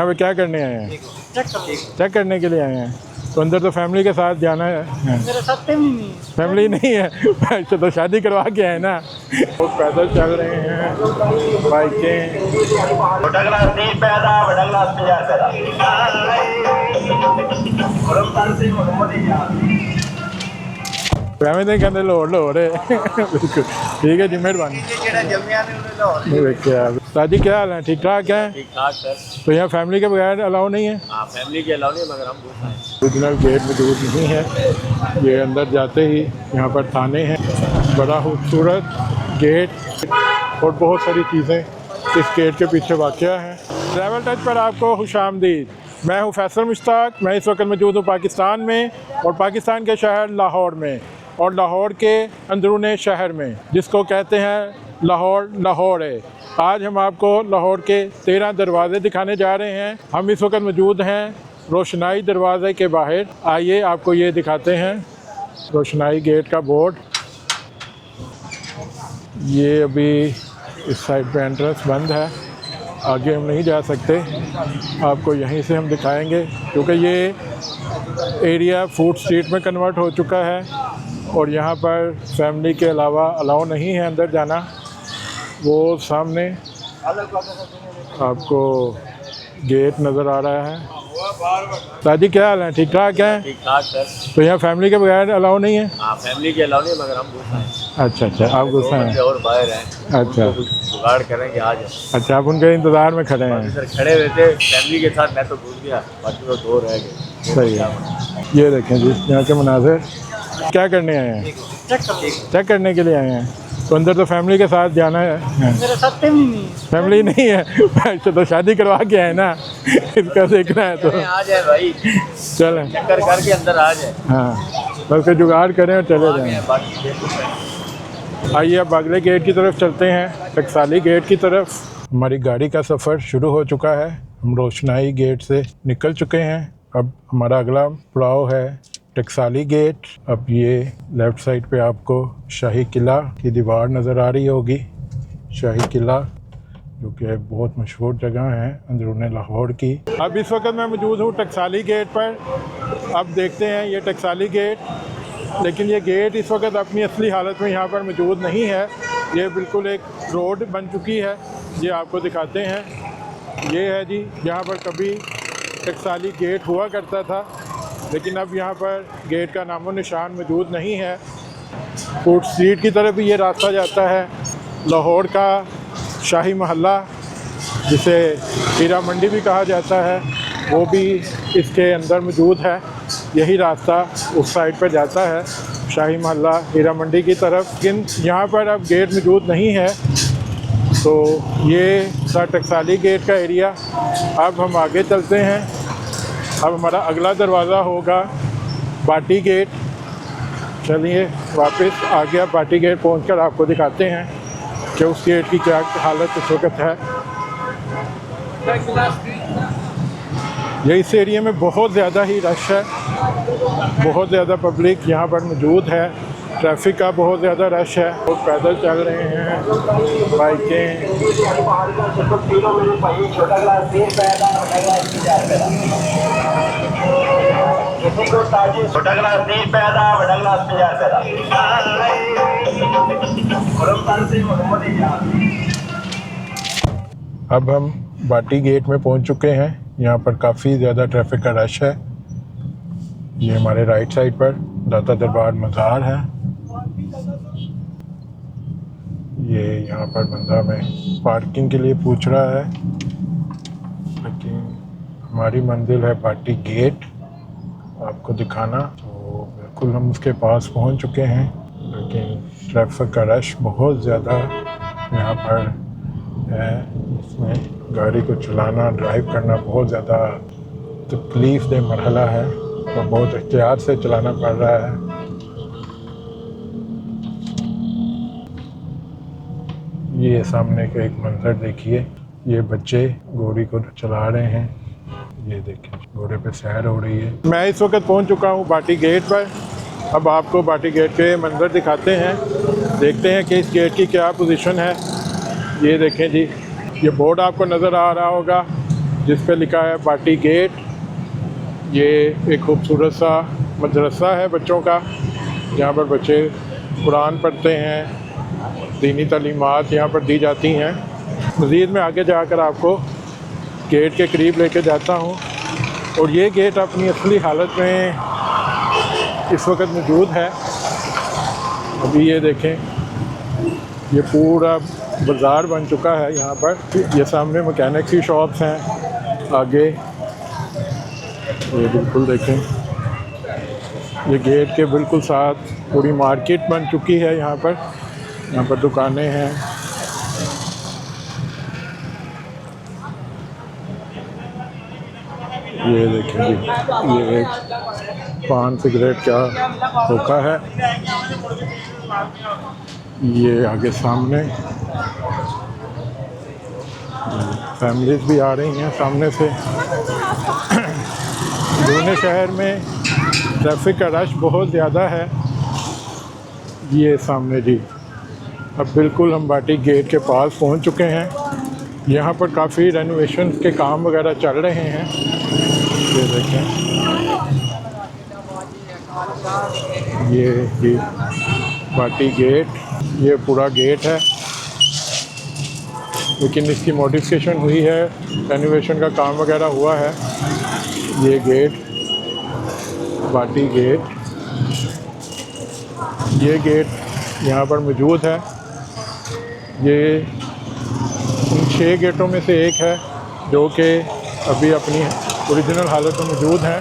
यहाँ पे क्या करने आए हैं? चेक करने के लिए आए हैं। तो अंदर तो फैमिली के साथ जाना है। मेरे साथ फैमिली नहीं है। फैमिली नहीं है अच्छा, तो शादी करवा के आए ना। वो पैदल चल रहे हैं, बाइकें। बड़ा गिलास 30 पैदा, बड़ा गिलास 50 पैदा। ਐਵੇਂ ਤਾਂ ਕਹਿੰਦੇ ਲੋੜ है बिल्कुल ठीक है जी, मेहरबानी। साजी क्या हाल है? ठीक ठाक है? ठीक ठाक सर। तो यहाँ फैमिली के बगैर अलाउ नहीं है? हाँ फैमिली के अलाउ नहीं है, मगर हम घुस आए। ओरिजिनल गेट मौजूद नहीं है। ये अंदर जाते ही यहाँ पर थाने हैं। बड़ा खूबसूरत गेट और बहुत सारी चीज़ें इस गेट के पीछे वाक़या हैं। ट्रैवल टच पर आपको खुशामदीद। मैं हूँ फैसल मुश्ताक। मैं इस वक्त मौजूद हूँ पाकिस्तान में, और पाकिस्तान के शहर लाहौर में, और लाहौर के अंदरूनी शहर में, जिसको कहते हैं लाहौर है। आज हम आपको लाहौर के 13 दरवाज़े दिखाने जा रहे हैं। हम इस वक्त मौजूद हैं रोशनाई दरवाज़े के बाहर। आइए आपको ये दिखाते हैं रोशनाई गेट का बोर्ड। ये अभी इस साइड पे एंट्रेंस बंद है, आगे हम नहीं जा सकते। आपको यहीं से हम दिखाएंगे, क्योंकि ये एरिया फूड स्ट्रीट में कन्वर्ट हो चुका है और यहाँ पर फैमिली के अलावा अलाउ नहीं है अंदर जाना। वो सामने आपको गेट नज़र आ रहा है। दादी क्या हाल है? ठीक ठाक है? ठीक ठाक सर। तो यहाँ फैमिली के बगैर अलाउ नहीं है? हाँ फैमिली के अलाउ नहीं है, मगर हम घुस आए। अच्छा, आप गुस्सा हैं? और बाहर हैं। अच्छा, कुछ जुगाड़ करेंगे आज। अच्छा, आप उनके इंतज़ार में खड़े हैं। सर खड़े हुए थे फैमिली के साथ, मैं तो घुस गया, बाकी तो 2 रह गए। सही है। ये देखें जी यहाँ के मनाज़िर। क्या करने आए हैं? चेक करने के लिए आए हैं। तो अंदर तो फैमिली के साथ जाना है। मेरे साथ फैमिली नहीं है। फैमिली नहीं है अच्छा, तो शादी करवा के आए ना, इसका देखना है। तो आ जाए भाई, चलें, चक्कर करके अंदर आ जाए। हाँ, बस के जुगाड़ करें और चले जाएँ। बाकी आइए अब अगले गेट की तरफ चलते हैं, टकसाली गेट की तरफ। हमारी गाड़ी का सफ़र शुरू हो चुका है। हम रोशनाई गेट से निकल चुके हैं। अब हमारा अगला पड़ाव है टकसाली गेट। अब ये लेफ़्ट साइड पे आपको शाही किला की दीवार नज़र आ रही होगी। शाही किला जो कि बहुत मशहूर जगह है अंदरूनी लाहौर की। अब इस वक्त मैं मौजूद हूँ टकसाली गेट पर। अब देखते हैं ये टकसाली गेट, लेकिन ये गेट इस वक्त अपनी असली हालत में यहाँ पर मौजूद नहीं है। ये बिल्कुल एक रोड बन चुकी है। ये आपको दिखाते हैं। ये है जी, यहाँ पर कभी टकसाली गेट हुआ करता था, लेकिन अब यहाँ पर गेट का नामो निशान मौजूद नहीं है। फूड स्ट्रीट की तरफ भी ये रास्ता जाता है। लाहौर का शाही महल्ला, जिसे हीरा मंडी भी कहा जाता है, वो भी इसके अंदर मौजूद है। यही रास्ता उस साइड पर जाता है, शाही महल्ला हीरा मंडी की तरफ। लेकिन यहाँ पर अब गेट मौजूद नहीं है। तो ये था टकसाली गेट का एरिया। अब हम आगे चलते हैं। अब हमारा अगला दरवाज़ा होगा बाटी गेट। चलिए वापस आगे अब बाटी गेट पहुंचकर आपको दिखाते हैं कि उस गेट की क्या हालत इस वक्त है। ये इस एरिया में बहुत ज़्यादा ही रश है, बहुत ज़्यादा पब्लिक यहाँ पर मौजूद है। ट्रैफिक का बहुत ज़्यादा रश है। लोग पैदल चल रहे हैं, बाइकें। छोटा गिलास 30 पैदा, बड़ा गिलास 50 पैदा। अब हम बाटी गेट में पहुंच चुके हैं। यहाँ पर काफ़ी ज़्यादा ट्रैफिक का रश है। ये हमारे राइट साइड पर दाता दरबार मज़ार है। ये यहाँ पर बंदा हमें पार्किंग के लिए पूछ रहा है, लेकिन हमारी मंजिल है बाटी गेट आपको दिखाना। तो बिल्कुल हम उसके पास पहुँच चुके हैं, लेकिन ट्रैफिक का रश बहुत ज़्यादा यहाँ पर है। इसमें गाड़ी को चलाना, ड्राइव करना बहुत ज़्यादा तकलीफ़देह मरहला है, तो बहुत एहतियात से चलाना पड़ रहा है। ये सामने का एक मंजर देखिए, ये बच्चे घोड़ी को चला रहे हैं। ये देखिए घोड़े पे सैर हो रही है। मैं इस वक्त पहुंच चुका हूं बाटी गेट पर। अब आपको बाटी गेट के मंजर दिखाते हैं, देखते हैं कि इस गेट की क्या पोजीशन है। ये देखें जी, ये बोर्ड आपको नज़र आ रहा होगा जिस पे लिखा है बाटी गेट। ये एक खूबसूरत सा मदरसा है बच्चों का, जहाँ पर बच्चे कुरान पढ़ते हैं, दीनी तालीमात यहाँ पर दी जाती हैं। मज़ीद में आगे जाकर आपको गेट के करीब लेके जाता हूँ, और ये गेट अपनी असली हालत में इस वक्त मौजूद है। अभी ये देखें, ये पूरा बाज़ार बन चुका है यहाँ पर। ये सामने मैकेनिक की शॉप्स हैं आगे, ये बिल्कुल देखें, ये गेट के बिल्कुल साथ पूरी मार्केट बन चुकी है यहाँ पर दुकानें हैं। ये देखें जी, ये एक पान सिगरेट का हुक्का है। ये आगे सामने फैमिलीज भी आ रही हैं सामने से। पुणे शहर में ट्रैफिक का रश बहुत ज़्यादा है। ये सामने जी, अब बिल्कुल हम बाटी गेट के पास पहुंच चुके हैं। यहाँ पर काफ़ी रेनोवेशन के काम वगैरह चल रहे हैं। ये देखें, ये जी बाटी गेट, ये पूरा गेट है, लेकिन इसकी मॉडिफिकेशन हुई है, रेनोवेशन का काम वगैरह हुआ है। ये गेट, बाटी गेट, ये गेट यहाँ पर मौजूद है। ये उन 6 गेटों में से एक है जो कि अभी अपनी ओरिजिनल हालत में मौजूद हैं।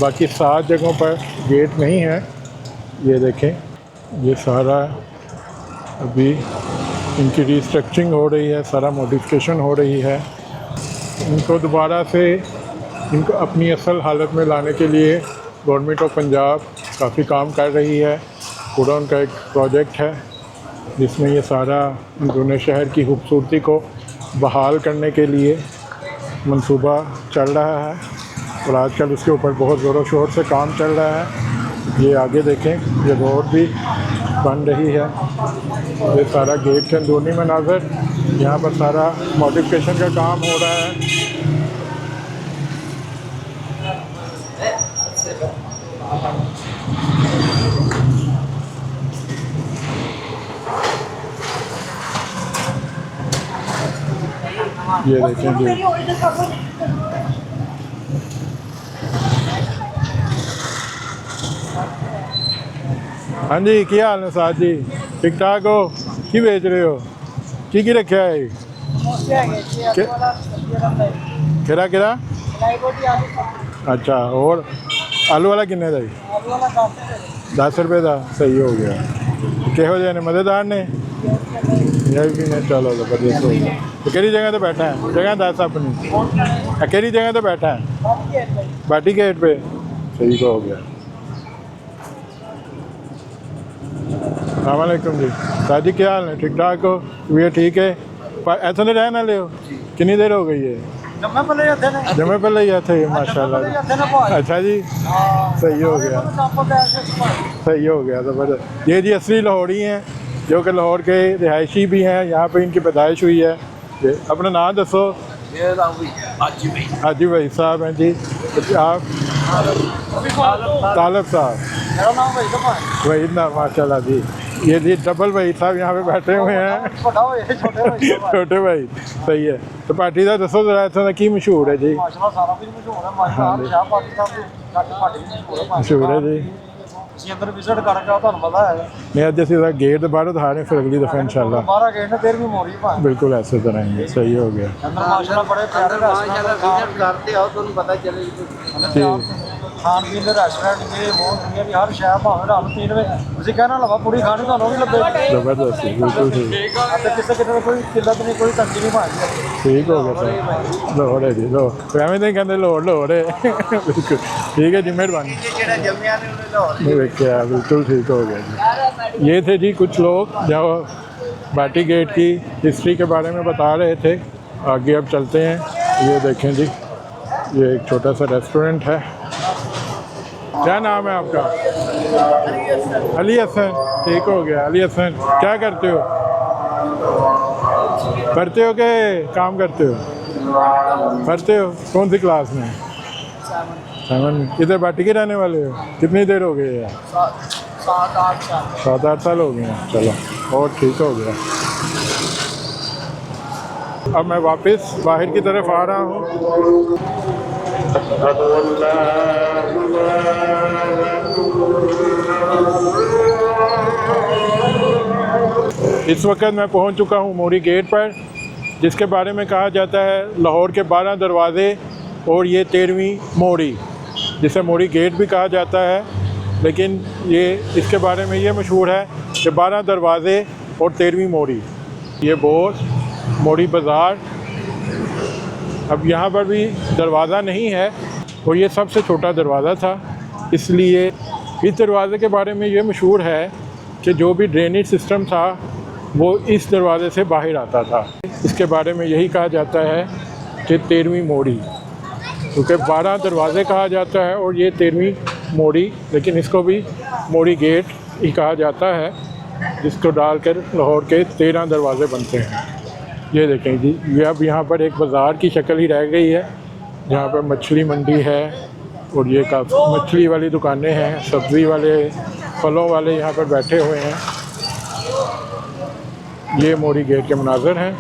बाकी 7 जगहों पर गेट नहीं है। ये देखें, ये सारा अभी इनकी रिस्ट्रक्चरिंग हो रही है, सारा मॉडिफिकेशन हो रही है। इनको दोबारा से इनको अपनी असल हालत में लाने के लिए गवर्नमेंट ऑफ पंजाब काफ़ी काम कर रही है। पूरा उनका एक प्रोजेक्ट है जिसमें ये सारा अंदरूनी शहर की खूबसूरती को बहाल करने के लिए मंसूबा चल रहा है, और आजकल उसके ऊपर बहुत ज़ोरों शोर से काम चल रहा है। ये आगे देखें, ये रोड भी बन रही है। ये सारा गेट के अंदरूनी मनाज़र, यहाँ पर सारा मॉडिफिकेशन का काम हो रहा है। ये देखें जी, हाँ जी, क्या हाल है साथ जी? ठीक ठाक हो? की बेच रहे हो? की रखा है? केरा केरा? अच्छा, और आलू वाला किन्ने का? 10 रुपये का। सही हो गया। किहो जे ने? मज़ेदार ने? चलो जबरदस्त हो गया। तो केड़ी जगह पे बैठा है? जगह दस अपनी, केड़ी जगह पे बैठा है? बाटी गेट पे। सही हो गया। अस्सलामुअलैकुम जी। साजी क्या हाल है? ठीक ठाक हो? ये ठीक है। ऐसा नहीं रहना ले हो? कितनी देर हो गई है? जमे पहले ही थे माशाल्लाह। अच्छा जी, सही हो गया, सही हो गया। ज़बरदस्त। ये जी असली लाहौरी हैं, जो कि लाहौर के रिहायशी भी हैं। यहाँ पे इनकी पैदाइश हुई है। अपना नाम दसो। हाजी भाई साहब हैं जी। आप? तालब साहब। वही ना, माशाल्लाह जी। ये जी डबल भाई साहब यहाँ पे बैठे हुए हैं। छोटे भाई, सही है। तो पार्टी का दसो जरा, इतना का की मशहूर है जी? मशहूर है जी। नहीं, अज असी गेट तो बाहर दिखा रहे, फिर अगली दफा इंशाल्लाह बिल्कुल ऐसे करेंगे। सही हो गया खान पीन के रेस्टोरेंट ये वो दुनिया की हर शहर भावें रात 3 बजे ਤੁਸੀਂ ਕਹਿਣਾ ਲਵਾ ਪੂਰੀ ਖਾਣੀ ਤੁਹਾਨੂੰ ਵੀ ਲੱਭੇਗੀ। जबरदस्त, बिल्कुल ठीक। ਤੇ ਕਿਸੇ ਕਿਤੇ ਕੋਈ ਕਿੱਲਤ ਨਹੀਂ, ਕੋਈ ਤੰਗੀ नहीं भाई। ठीक हो गया सर। लाहौर है जी, लाहौर तो एवं नहीं कहते, लाहौर लाहौर है। बिल्कुल ठीक है जी, मेहरबानी। बिल्कुल ठीक हो गया जी। ये थे जी कुछ लोग जो बाटी गेट की हिस्ट्री के बारे में बता रहे थे। आगे अब चलते हैं। ये देखें जी, ये एक छोटा सा रेस्टोरेंट है। क्या नाम है आपका? अली हसन। ठीक हो गया, अली हसन। क्या करते हो? पढ़ते हो के काम करते हो? पढ़ते हो? कौन सी क्लास में? 7। इधर बाटी के रहने वाले हो? कितनी देर हो गई है? 7-8 साल हो गए हैं। चलो और ठीक हो गया। अब मैं वापस बाहर की तरफ आ रहा हूँ। इस वक्त मैं पहुँच चुका हूँ मोरी गेट पर, जिसके बारे में कहा जाता है लाहौर के 12 दरवाज़े और ये 13वीं मोरी, जिसे मोरी गेट भी कहा जाता है। लेकिन ये इसके बारे में ये मशहूर है कि 12 दरवाज़े और 13वीं मोरी। ये बोस मोरी बाज़ार, अब यहाँ पर भी दरवाज़ा नहीं है और ये सबसे छोटा दरवाज़ा था, इसलिए इस दरवाज़े के बारे में ये मशहूर है कि जो भी ड्रेनेज सिस्टम था वो इस दरवाज़े से बाहर आता था। इसके बारे में यही कहा जाता है कि 13वीं मोरी, क्योंकि 12 दरवाज़े कहा जाता है और ये 13वीं मोरी, लेकिन इसको भी मोरी गेट ही कहा जाता है, जिसको डालकर लाहौर के 13 दरवाज़े बनते हैं। ये देखें जी, ये अब यहाँ पर एक बाज़ार की शक्ल ही रह गई है, जहाँ पर मछली मंडी है और ये काफ़ी मछली वाली दुकानें हैं, सब्ज़ी वाले, फलों वाले यहाँ पर बैठे हुए हैं। ये मोरी गेट के मनाज़र हैं।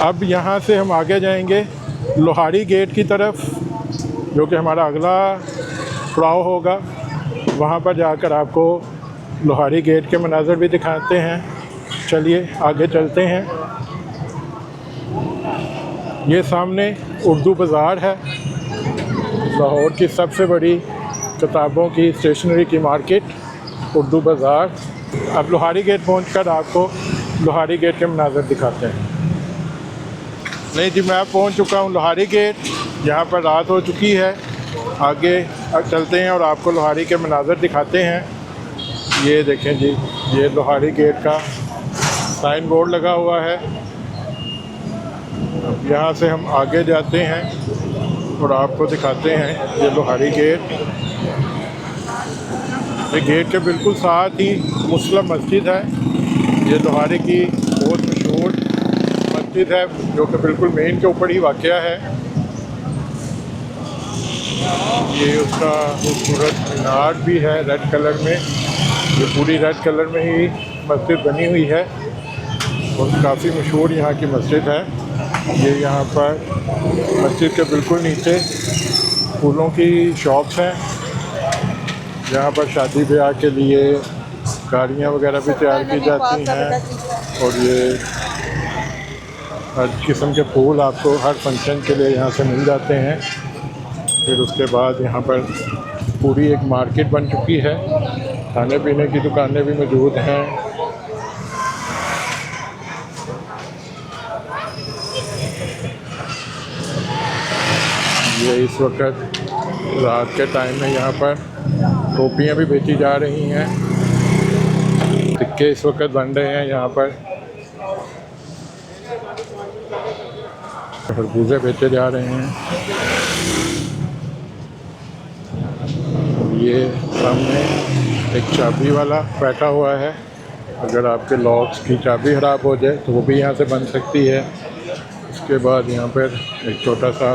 अब यहाँ से हम आगे जाएंगे लोहारी गेट की तरफ, जो कि हमारा अगला पड़ाव होगा। वहाँ पर जाकर आपको लोहारी गेट के मनाज़र भी दिखाते हैं। चलिए आगे चलते हैं। ये सामने उर्दू बाज़ार है, लाहौर की सबसे बड़ी किताबों की स्टेशनरी की मार्केट, उर्दू बाज़ार। अब लोहारी गेट पहुंचकर आपको लोहारी गेट के मनाज़र दिखाते हैं। नहीं जी, मैं पहुंच चुका हूं लोहारी गेट। यहाँ पर रात हो चुकी है। आगे चलते हैं और आपको लोहारी के मनाज़र दिखाते हैं। ये देखें जी, ये लोहारी गेट का साइन बोर्ड लगा हुआ है। अब यहाँ से हम आगे जाते हैं और आपको दिखाते हैं ये लोहारी गेट। ये गेट के बिल्कुल साथ ही मुस्लिम मस्जिद है। ये लोहारी की बहुत मशहूर मस्जिद है, जो कि बिल्कुल मेन के ऊपर ही वाक़या है। ये उसका खूबसूरत मीनार भी है रेड कलर में। ये पूरी रेड कलर में ही मस्जिद बनी हुई है और काफ़ी मशहूर यहाँ की मस्जिद है। ये यहाँ पर मस्जिद के बिल्कुल नीचे फूलों की शॉप्स हैं, जहाँ पर शादी ब्याह के लिए गाड़ियाँ वगैरह भी तैयार की जाती हैं। और ये हर किस्म के फूल आपको हर फंक्शन के लिए यहाँ से मिल जाते हैं। फिर उसके बाद यहाँ पर पूरी एक मार्केट बन चुकी है, खाने पीने की दुकानें भी मौजूद हैं। ये इस वक्त रात के टाइम में यहाँ पर टोपियाँ भी बेची जा रही हैं, सिक्के इस वक्त बन रहे हैं यहाँ पर, खरबूजे बेचे जा रहे हैं। ये सामने एक चाबी वाला बैठा हुआ है, अगर आपके लॉक्स की चाबी ख़राब हो जाए तो वो भी यहाँ से बन सकती है। इसके बाद यहाँ पर एक छोटा सा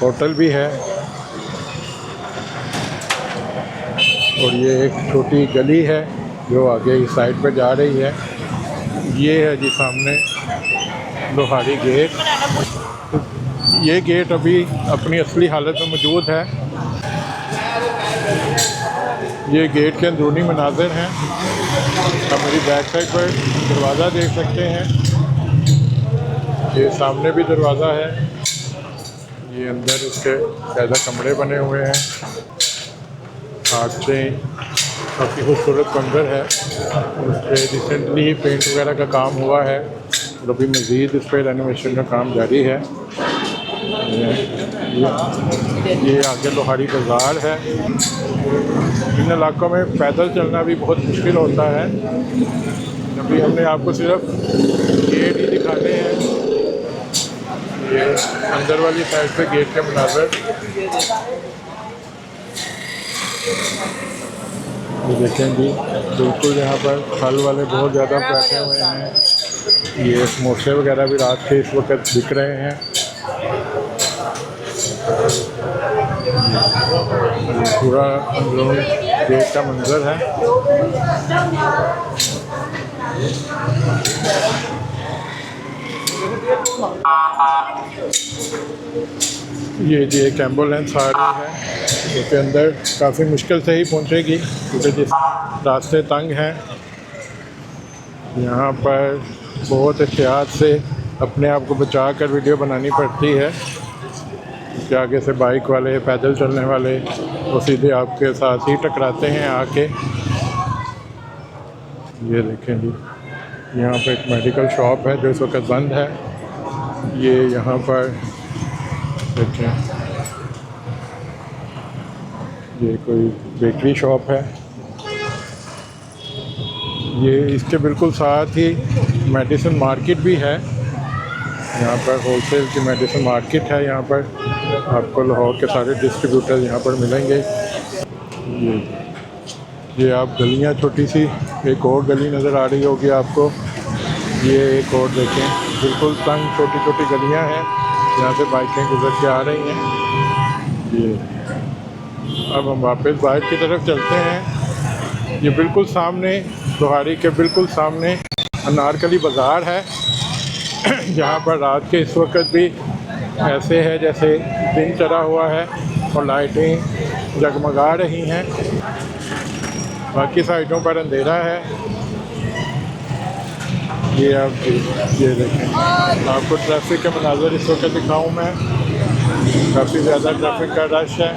होटल भी है और ये एक छोटी गली है जो आगे इस साइड पर जा रही है। ये है जी सामने लोहारी गेट। ये गेट अभी अपनी असली हालत में मौजूद है। ये गेट के अंदरूनी मनाज़र हैं। आप मेरी बैक साइड पर दरवाज़ा देख सकते हैं। ये सामने भी दरवाज़ा है। ये अंदर इसके ज़्यादा कमरे बने हुए हैं। आग से काफ़ी खूबसूरत मंजर है। उस पर रिसेंटली पेंट वगैरह का काम हुआ है और अभी मज़ीद इस पर रेनोवेशन का काम जारी है। ये आगे लोहारी बाज़ार है। इन इलाकों में पैदल चलना भी बहुत मुश्किल होता है। अभी हमने आपको सिर्फ गेट ही दिखाने हैं। ये अंदर वाली साइड पे गेट के मनाज़र, ये देखें जी, बिल्कुल यहाँ पर फल वाले बहुत ज़्यादा बैठे हुए हैं। ये समोसे वगैरह भी रात के इस वक्त बिक रहे हैं। पूरा अंदरूनी गेट का मंजर है। ये जी एक एम्बुलेंस आ रही है जो कि अंदर काफ़ी मुश्किल से ही पहुंचेगी क्योंकि जिस रास्ते तंग हैं। यहाँ पर बहुत एहतियात से अपने आप को बचा कर वीडियो बनानी पड़ती है क्योंकि आगे से बाइक वाले, पैदल चलने वाले वो सीधे आपके साथ ही टकराते हैं आके। ये देखें जी, यहाँ पर एक मेडिकल शॉप है जो इस वक्त बंद है। ये यहाँ पर देखें, ये कोई बेकरी शॉप है। ये इसके बिल्कुल साथ ही मेडिसिन मार्केट भी है। यहाँ पर होलसेल की मेडिसिन मार्केट है। यहाँ पर आपको लाहौर के सारे डिस्ट्रीब्यूटर यहाँ पर मिलेंगे। ये आप गलियाँ, छोटी सी एक और गली नज़र आ रही होगी आपको। ये एक और देखें, बिल्कुल तंग छोटी छोटी गलियाँ हैं, यहाँ से बाइकें गुजर के आ रही हैं। ये अब हम वापस बाहर की तरफ चलते हैं। ये बिल्कुल सामने, दोहारी के बिल्कुल सामने अनारकली बाज़ार है जहाँ पर रात के इस वक्त भी ऐसे है जैसे दिन चढ़ा हुआ है और लाइटें जगमगा रही हैं। बाकी साइडों पर अंधेरा है। ये आप ये देखें, आपको ट्रैफिक के मनाज़र इस वक्त दिखाऊँ मैं। काफ़ी ज़्यादा ट्रैफिक का रश है।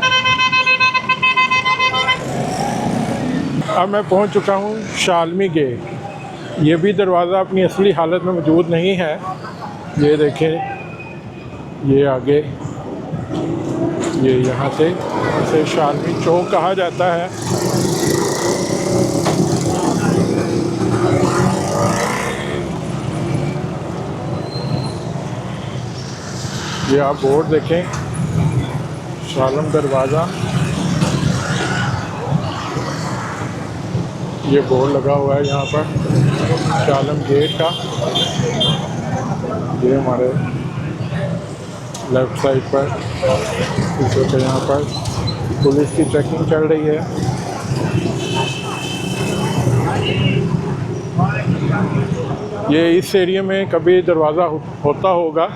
अब मैं पहुंच चुका हूं शालमी गेट। ये भी दरवाज़ा अपनी असली हालत में मौजूद नहीं है। ये देखें, ये आगे, ये यहाँ से इसे शालमी चौक कहा जाता है। ये आप बोर्ड देखें, शालम दरवाज़ा, ये बोर्ड लगा हुआ है यहाँ पर शालम गेट का। ये हमारे लेफ़्ट साइड पर इस वक्त यहाँ पर पुलिस की चेकिंग चल रही है। ये इस एरिया में कभी दरवाज़ा होता होगा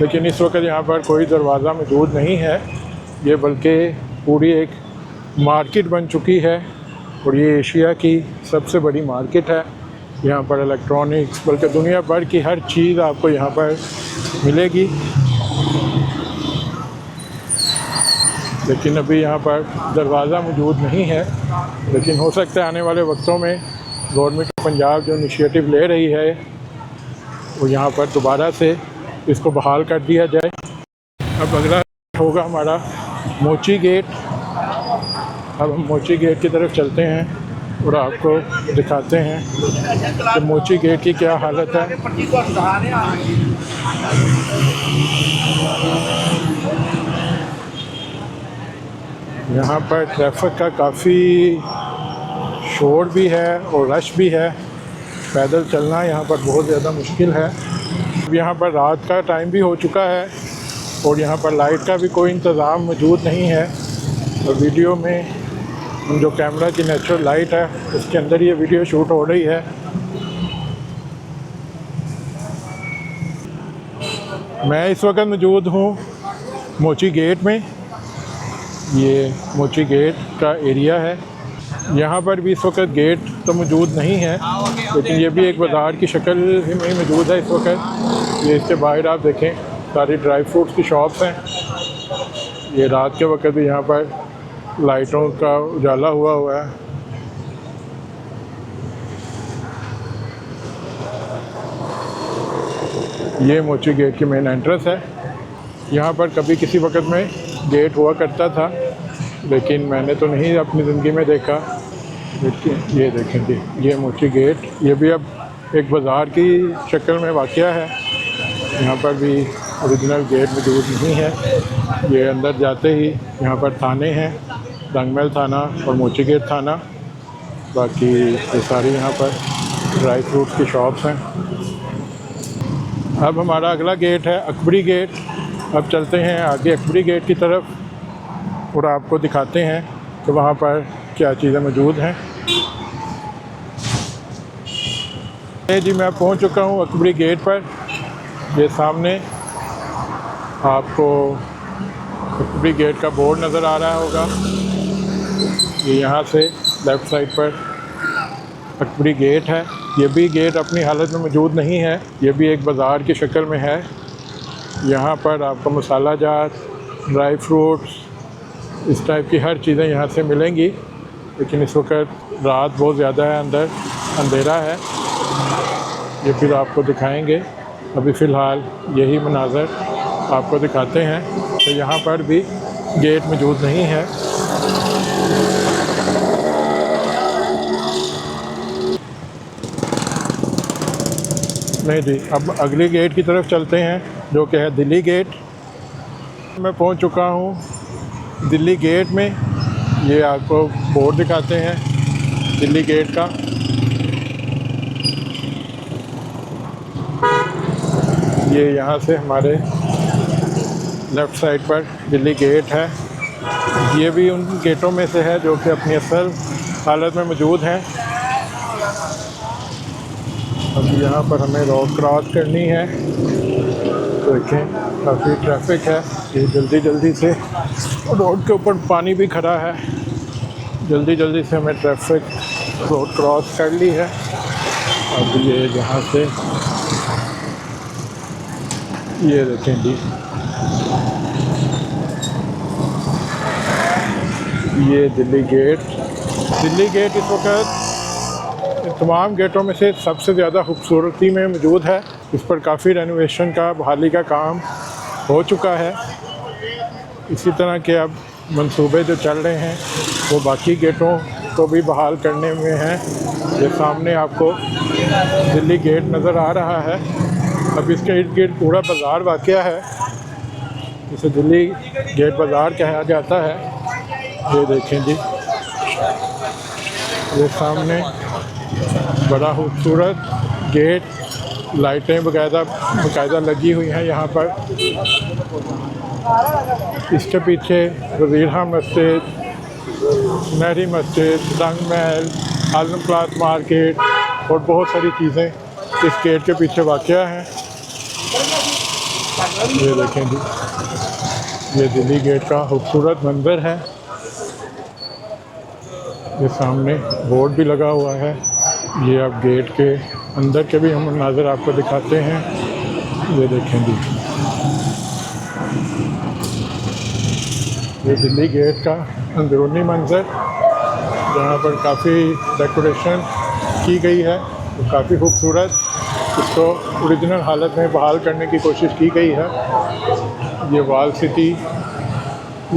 लेकिन इस वक्त यहाँ पर कोई दरवाज़ा मौजूद नहीं है। ये बल्कि पूरी एक मार्केट बन चुकी है और ये एशिया की सबसे बड़ी मार्केट है। यहाँ पर इलेक्ट्रॉनिक्स, बल्कि दुनिया भर की हर चीज़ आपको यहाँ पर मिलेगी। लेकिन अभी यहाँ पर दरवाज़ा मौजूद नहीं है, लेकिन हो सकता है आने वाले वक्तों में गवर्नमेंट ऑफ पंजाब जो इनिशिएटिव ले रही है वो यहाँ पर दोबारा से इसको बहाल कर दिया जाए। अब अगला होगा हमारा मोची गेट। अब हम मोची गेट की तरफ चलते हैं और आपको दिखाते हैं कि मोची गेट की क्या हालत है। यहाँ पर ट्रैफिक का काफ़ी शोर भी है और रश भी है। पैदल चलना यहाँ पर बहुत ज़्यादा मुश्किल है। यहाँ पर रात का टाइम भी हो चुका है और यहाँ पर लाइट का भी कोई इंतज़ाम मौजूद नहीं है। और वीडियो में जो कैमरा की नेचुरल लाइट है उसके अंदर ये वीडियो शूट हो रही है। मैं इस वक्त मौजूद हूँ मोची गेट में। ये मोची गेट का एरिया है। यहाँ पर भी इस वक्त गेट तो मौजूद नहीं है लेकिन ये भी एक बाज़ार की शक्ल में मौजूद है इस वक्त। ये इसके बाहर आप देखें सारी ड्राई फ्रूट्स की शॉप्स हैं। ये रात के वक्त भी यहाँ पर लाइटों का उजाला हुआ है। ये मोची गेट की मेन एंट्रेंस है। यहाँ पर कभी किसी वक्त में गेट हुआ करता था लेकिन मैंने तो नहीं अपनी ज़िंदगी में देखा। ये देखें जी, ये मोची गेट, ये भी अब एक बाज़ार की शक्ल में वाक़या है। यहाँ पर भी ओरिजिनल गेट मौजूद नहीं है। ये अंदर जाते ही यहाँ पर थाने हैं, रंगमहल थाना और मोची गेट थाना। बाकी ये सारी यहाँ पर ड्राई फ्रूट्स की शॉप्स हैं। अब हमारा अगला गेट है अकबरी गेट। अब चलते हैं आगे अकबरी गेट की तरफ और आपको दिखाते हैं कि वहाँ पर क्या चीज़ें मौजूद हैं। जी मैं पहुँच चुका हूँ अकबरी गेट पर। ये सामने आपको अकबरी गेट का बोर्ड नज़र आ रहा होगा। ये यहाँ से लेफ़्ट साइड पर अकबरी गेट है। ये भी गेट अपनी हालत में मौजूद नहीं है, ये भी एक बाज़ार की शक्ल में है। यहाँ पर आपको मसाला जात, ड्राई फ्रूट्स, इस टाइप की हर चीज़ें यहाँ से मिलेंगी। लेकिन इस वक्त रात बहुत ज़्यादा है, अंदर अंधेरा है। ये फिर आपको दिखाएंगे। अभी फ़िलहाल यही मनाज़र आपको दिखाते हैं। तो यहाँ पर भी गेट मौजूद नहीं है। नहीं जी, अब अगली गेट की तरफ चलते हैं जो कि है दिल्ली गेट। मैं पहुंच चुका हूं दिल्ली गेट में। ये आपको बोर्ड दिखाते हैं दिल्ली गेट का। ये यहाँ से हमारे लेफ़्ट साइड पर दिल्ली गेट है। ये भी उन गेटों में से है जो कि अपनी असल हालत में मौजूद हैं। अब यहाँ पर हमें रोड क्रॉस करनी है। तो देखें काफ़ी ट्रैफिक है। ये जल्दी से रोड के ऊपर पानी भी खड़ा है। जल्दी से हमें ट्रैफिक रोड क्रॉस कर ली है। अब ये यहाँ से ये देखें जी, ये दिल्ली गेट इस वक्त तमाम गेटों में से सबसे ज़्यादा खूबसूरती में मौजूद है। इस पर काफ़ी रेनोवेशन का, बहाली का काम हो चुका है। इसी तरह के अब मंसूबे जो चल रहे हैं वो बाकी गेटों को भी बहाल करने में हैं। ये सामने आपको दिल्ली गेट नज़र आ रहा है। अब इसके इर्द गिर्द पूरा बाज़ार वाक़या है, इसे दिल्ली गेट बाज़ार कहा जाता है। ये देखें जी, ये सामने बड़ा खूबसूरत गेट, लाइटें बाकायदा लगी हुई हैं यहाँ पर। इसके पीछे वज़ीर मस्जिद, नहरी मस्जिद, रंग महल, आलम क्लाथ मार्केट और बहुत सारी चीज़ें इस गेट के पीछे वाक़या हैं। ये देखें जी, ये दिल्ली गेट का खूबसूरत मंज़र है। ये सामने बोर्ड भी लगा हुआ है। ये अब गेट के अंदर के भी हम मंज़र आपको दिखाते हैं। ये देखें जी, ये दिल्ली गेट का अंदरूनी मंज़र, जहाँ पर काफ़ी डेकोरेशन की गई है, तो काफ़ी खूबसूरत। इसको ओरिजिनल हालत में बहाल करने की कोशिश की गई है। ये वॉल सिटी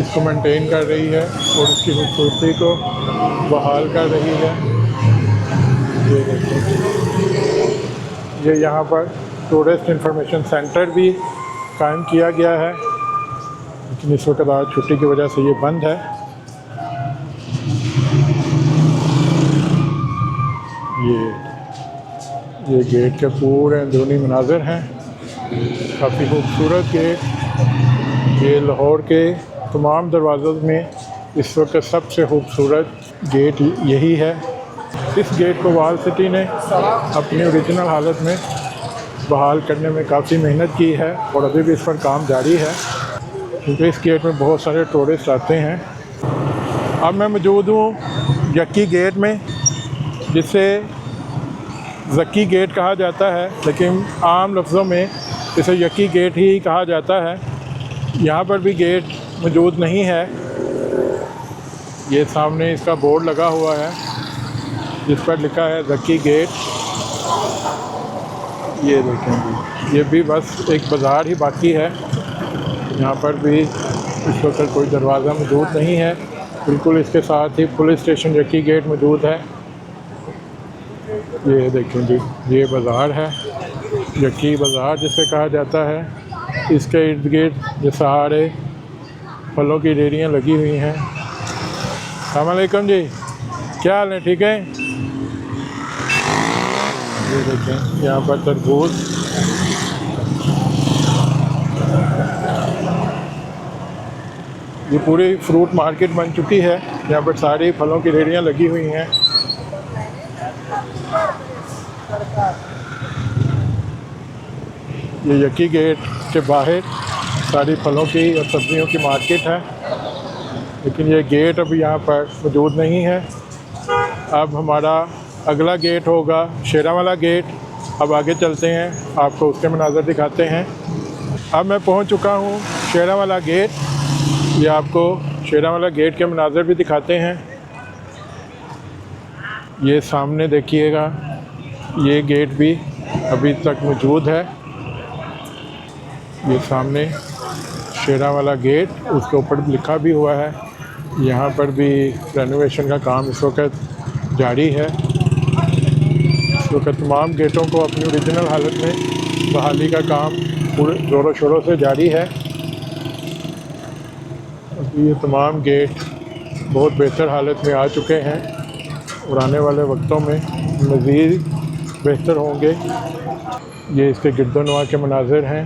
इसको मेंटेन कर रही है और इसकी खूबसूरती को बहाल कर रही है। ये देखिए, ये यहाँ पर टूरिस्ट इंफॉर्मेशन सेंटर भी कायम किया गया है, लेकिन इस वक्त आज छुट्टी की वजह से ये बंद है। ये गेट के पूरे अंदरूनी मनाज़र हैं, काफ़ी खूबसूरत गेट। ये लाहौर के तमाम दरवाज़ों में इस वक्त सबसे खूबसूरत गेट यही है। इस गेट को वॉल सिटी ने अपनी ओरिजिनल हालत में बहाल करने में काफ़ी मेहनत की है और अभी भी इस पर काम जारी है, क्योंकि इस गेट में बहुत सारे टूरिस्ट आते हैं। अब मैं मौजूद हूँ यक्की गेट में, जिसे ज़क्की गेट कहा जाता है, लेकिन आम लफ्ज़ों में इसे यक्की गेट ही कहा जाता है। यहाँ पर भी गेट मौजूद नहीं है। ये सामने इसका बोर्ड लगा हुआ है जिस पर लिखा है ज़क्की गेट। ये देखेंगे, ये भी बस एक बाज़ार ही बाकी है। यहाँ पर भी इस वक्त कोई दरवाज़ा मौजूद नहीं है। बिल्कुल इसके साथ ही पुलिस स्टेशन यक्की गेट मौजूद है। ये देखें जी, ये बाज़ार है, यक्की बाज़ार जिसे कहा जाता है। इसके इर्द गिर्द ये सहारे फलों की रेहड़ियाँ लगी हुई हैं। अस्सलाम वालेकुम जी, क्या हाल है? ठीक है। ये देखें, यहाँ पर तरबूज ये पूरी फ्रूट मार्केट बन चुकी है। यहाँ पर सारी फलों की रेहड़ियाँ लगी हुई हैं। ये यकी गेट के बाहर सारी फलों की और सब्जियों की मार्केट है, लेकिन ये गेट अभी यहाँ पर मौजूद नहीं है। अब हमारा अगला गेट होगा शेरावाला गेट। अब आगे चलते हैं, आपको उसके मनाज़र दिखाते हैं। अब मैं पहुँच चुका हूँ शेरावाला गेट। ये आपको शेरावाला गेट के मनाज़र भी दिखाते हैं। ये सामने देखिएगा, ये गेट भी अभी तक मौजूद है। ये सामने शेरावाला गेट, उसके ऊपर लिखा भी हुआ है। यहाँ पर भी रेनोवेशन का काम इस वक्त जारी है। इस वक्त तमाम गेटों को अपनी ओरिजिनल हालत में बहाली का काम पूरे ज़ोरों शोरों से जारी है। अभी ये तमाम गेट बहुत बेहतर हालत में आ चुके हैं और आने वाले वक्तों में मज़ीद बेहतर होंगे। ये इसके गिरदोनवा के मनाज़र हैं।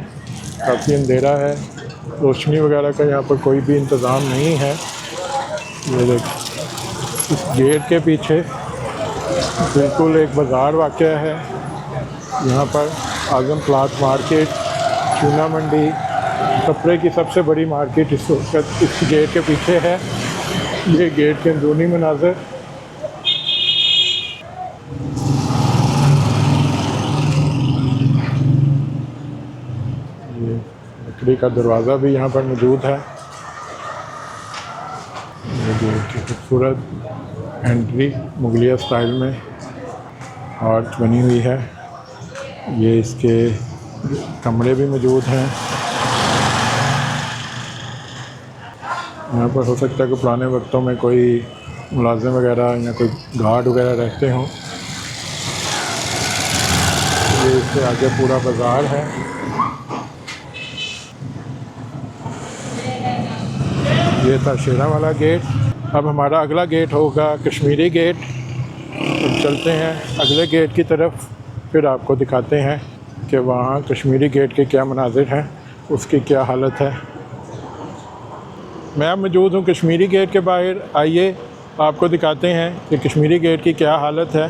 काफ़ी अंधेरा है, रोशनी वगैरह का यहाँ पर कोई भी इंतज़ाम नहीं है। ये देखिए, इस गेट के पीछे बिल्कुल एक बाज़ार वाक़या है। यहाँ पर आज़म प्लाट मार्केट, चूना मंडी, कपड़े की सबसे बड़ी मार्केट इस वक्त इस गेट के पीछे है। ये गेट के अंदरूनी मनाज़र। ये लकड़ी का दरवाज़ा भी यहाँ पर मौजूद है। ये गेट की खूबसूरत एंट्री मुगलिया स्टाइल में आर्च बनी हुई है। ये इसके कमरे भी मौजूद हैं। यहाँ पर हो सकता है कि पुराने वक्तों में कोई मुलाजिम वगैरह या कोई गार्ड वगैरह रहते हों। ये इससे आगे पूरा बाज़ार है। ये था शेरावाला गेट। अब हमारा अगला गेट होगा कश्मीरी गेट। अब चलते हैं अगले गेट की तरफ, फिर आपको दिखाते हैं कि वहाँ कश्मीरी गेट के क्या मनाज़िर हैं, उसकी क्या हालत है। मैं अब मौजूद हूँ कश्मीरी गेट के बाहर। आइए आपको दिखाते हैं कि कश्मीरी गेट की क्या हालत है।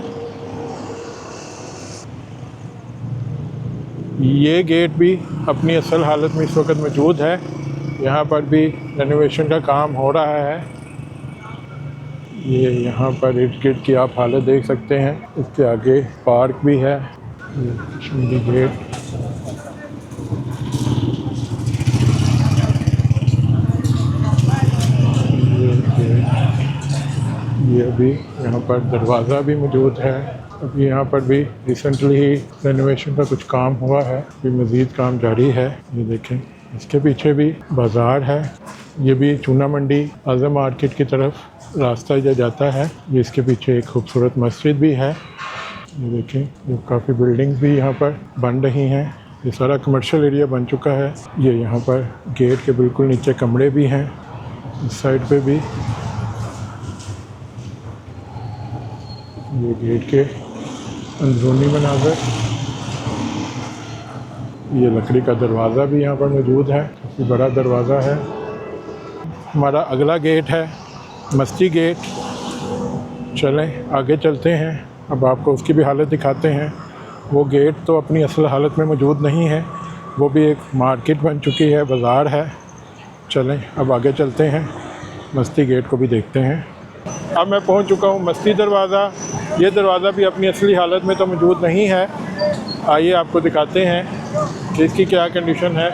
ये गेट भी अपनी असल हालत में इस वक्त मौजूद है। यहाँ पर भी रेनोवेशन का काम हो रहा है। ये यहाँ पर इर्द गिर्द की आप हालत देख सकते हैं। इसके आगे पार्क भी है। ये कश्मीरी गेट। ये अभी यहाँ पर दरवाज़ा भी मौजूद है। अभी यहाँ पर भी रिसेंटली ही रेनोवेशन का कुछ काम हुआ है, अभी मज़ीद काम जारी है। ये देखें, इसके पीछे भी बाज़ार है। ये भी चूना मंडी आज़म मार्केट की तरफ रास्ता जो जाता है। ये इसके पीछे एक खूबसूरत मस्जिद भी है। ये देखें, ये काफ़ी बिल्डिंग्स भी यहाँ पर बन रही हैं। ये सारा कमर्शियल एरिया बन चुका है। ये यहाँ पर गेट के बिल्कुल नीचे कमरे भी हैं। इस साइड पे भी ये गेट के अंदरूनी मनाज़र। ये लकड़ी का दरवाज़ा भी यहाँ पर मौजूद है, काफ़ी बड़ा दरवाज़ा है। हमारा अगला गेट है मस्ती गेट। चलें आगे चलते हैं, अब आपको उसकी भी हालत दिखाते हैं। वो गेट तो अपनी असल हालत में मौजूद नहीं है, वो भी एक मार्केट बन चुकी है, बाज़ार है। चलें अब आगे चलते हैं, मस्ती गेट को भी देखते हैं। अब मैं पहुंच चुका हूं मस्ती दरवाज़ा। ये दरवाज़ा भी अपनी असली हालत में तो मौजूद नहीं है। आइए आपको दिखाते हैं कि इसकी क्या कंडीशन है।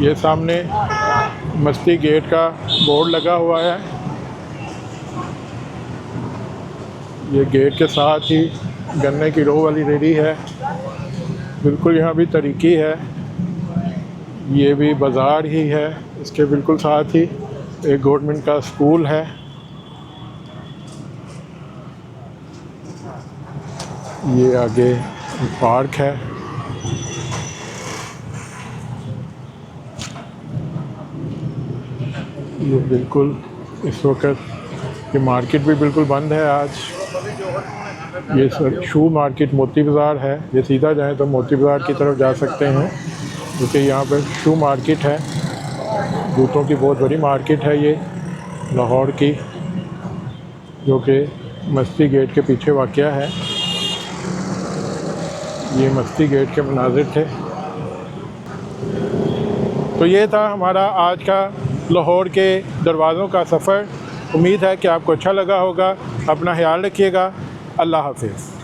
ये सामने मस्ती गेट का बोर्ड लगा हुआ है। ये गेट के साथ ही गन्ने की रो वाली रेहड़ी है। बिल्कुल यहाँ भी तरीकी है। ये भी बाज़ार ही है। इसके बिल्कुल साथ ही एक गवर्नमेंट का स्कूल है। ये आगे एक पार्क है। ये बिल्कुल इस वक्त ये मार्केट भी बिल्कुल बंद है आज। ये शू मार्केट मोती बाज़ार है। ये सीधा जाएं तो मोती बाज़ार की तरफ जा सकते हैं। क्योंकि यहाँ पर शू मार्केट है, जूतों की बहुत बड़ी मार्केट है ये लाहौर की, जो कि मस्ती गेट के पीछे वाक़या है। ये मस्ती गेट के मनाज़िर थे। तो ये था हमारा आज का लाहौर के दरवाज़ों का सफ़र। उम्मीद है कि आपको अच्छा लगा होगा। अपना ख्याल रखिएगा। अल्लाह हाफ़िज़।